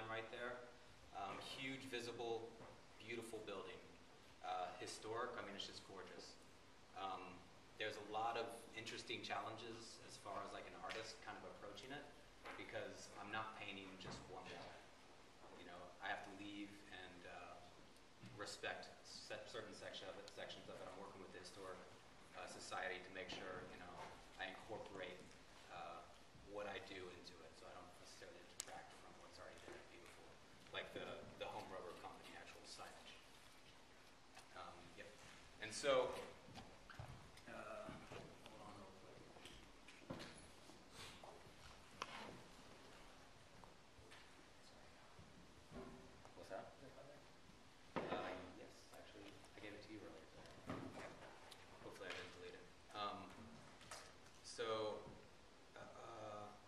sign right there. Huge, visible, beautiful building. Historic, I mean, it's just gorgeous. There's a lot of interesting challenges as far as like an artist kind of approaching it, because I'm not painting just one wall. You know, I have to leave and respect certain sections of it. I'm working with the Historic Society to make sure, you know, I incorporate what I do into it, so I don't necessarily detract from what's already there beautiful, like the home rubber company actual signage. Yep. And so, hold on real quick. What's that? Yes, actually, I gave it to you earlier. Hopefully I didn't delete it.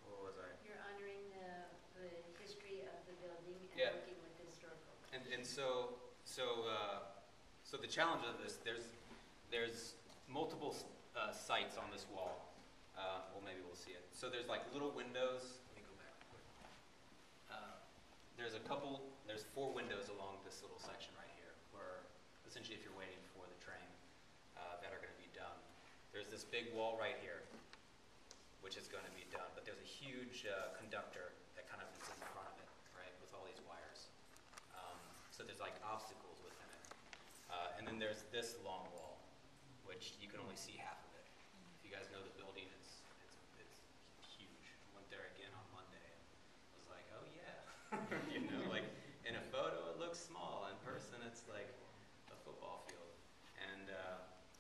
What was I? You're honoring the history of the building and Yeah. working with the historical. And so the challenge of this, there's multiple sites on this wall. Well, maybe we'll see it. So there's like little windows. Let me go back quick. There's 4 windows along this little section right here, where essentially if you're waiting for the train, that are going to be done. There's this big wall right here, which is going to be done, but there's a huge conductor that kind of is in front of it, right, with all these wires. So there's like obstacles within it. And then there's this long wall, which you can only see half of it. If you guys know the building, it's huge. I went there again on Monday and was like, oh yeah. You know, like in a photo it looks small, in person it's like a football field. And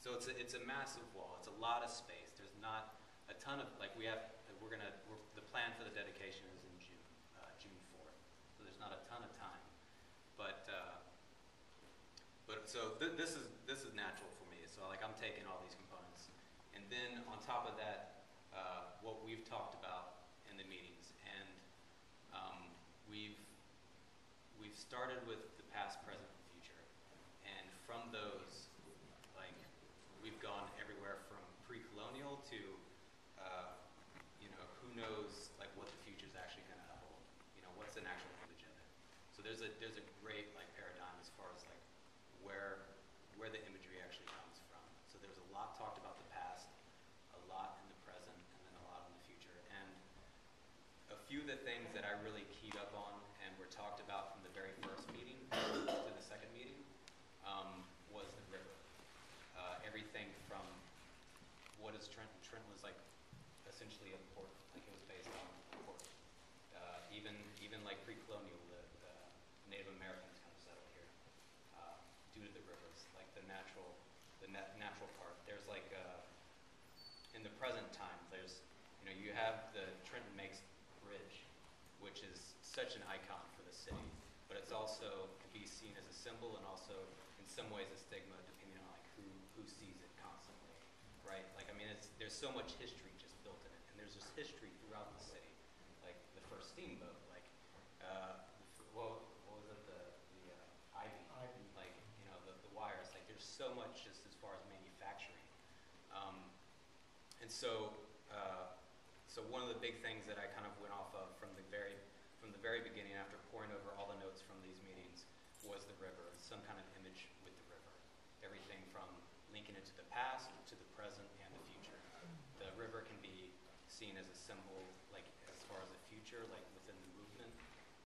so it's a massive wall. It's a lot of space. There's not a ton of, like the plan for the dedication is in June 4th. So there's not a ton of time. But so this is natural for me. So like I'm taking all these components, and then on top of that, what we've talked about in the meetings, and we've started with the past, present, and future, and from those, like we've gone everywhere from pre-colonial to you know, who knows like what the future is actually going to hold. You know, what's an actual image of it. So there's a great like paradigm as far as like where the imagery actually comes from. So there's a lot talked about the past, a lot in the present, and then a lot in the future. And a few of the things that I really keyed up on and were talked about from the very first meeting to the second meeting was the river. Everything from what is Trenton? Trenton was like essentially a port, like it was based on a port. Even like pre-colonial, the Native Americans kind of settled here due to the rivers, like the natural part. There's like in the present time, there's, you know, you have the Trenton Makes Bridge, which is such an icon for the city, but it's also to be seen as a symbol and also in some ways a stigma depending on like who sees it constantly, right? Like I mean, there's so much history just built in it, and there's just history throughout the city, like the first steamboat, like what was it, the ivy, like you know the wires, like there's so much just as far as manufacturing, and so one of the big things that I kind of went off of from the very beginning after poring over all the notes from these meetings was the river, some kind of image with the river, everything from linking it to the past, to the present, and the future. The river can be seen as a symbol, like as far as the future, like